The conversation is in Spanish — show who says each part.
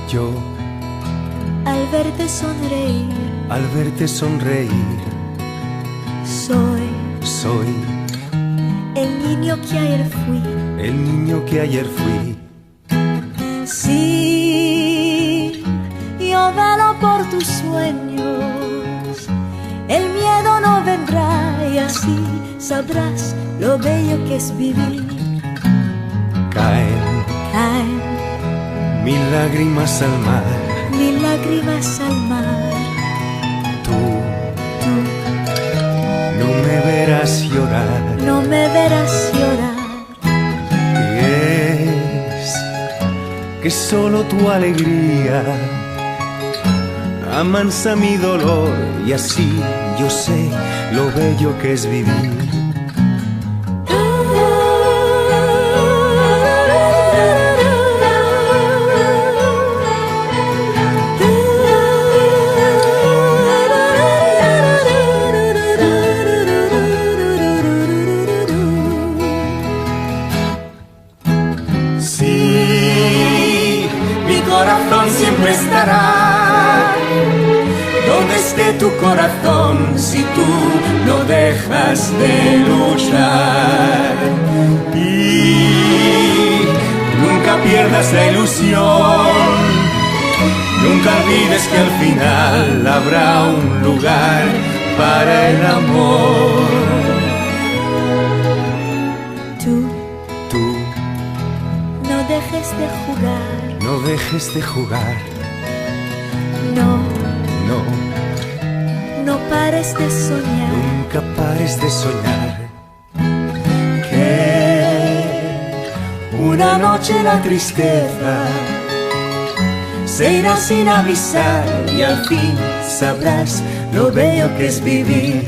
Speaker 1: Yo,
Speaker 2: al verte sonreír,
Speaker 1: soy
Speaker 2: el niño que ayer fui.
Speaker 1: el niño que ayer fui.
Speaker 2: Sí, yo velo por tus sueños, el miedo no vendrá y así sabrás lo bello que es vivir.
Speaker 1: Caen mil lágrimas al mar.
Speaker 2: Mil lágrimas al mar.
Speaker 1: Tú no me verás llorar.
Speaker 2: No me verás llorar.
Speaker 1: Y es que solo tu alegría amansa mi dolor y así yo sé lo bello que es vivir. Sí, mi corazón siempre estará donde esté tu corazón, si tú no dejas de luchar. Y nunca pierdas la ilusión, nunca olvides que al final habrá un lugar para el amor. Tú
Speaker 2: no dejes de jugar.
Speaker 1: no dejes de jugar.
Speaker 2: No pares de soñar.
Speaker 1: Nunca pares de soñar. Que una noche la tristeza se irá sin avisar y al fin sabrás lo bello que es vivir.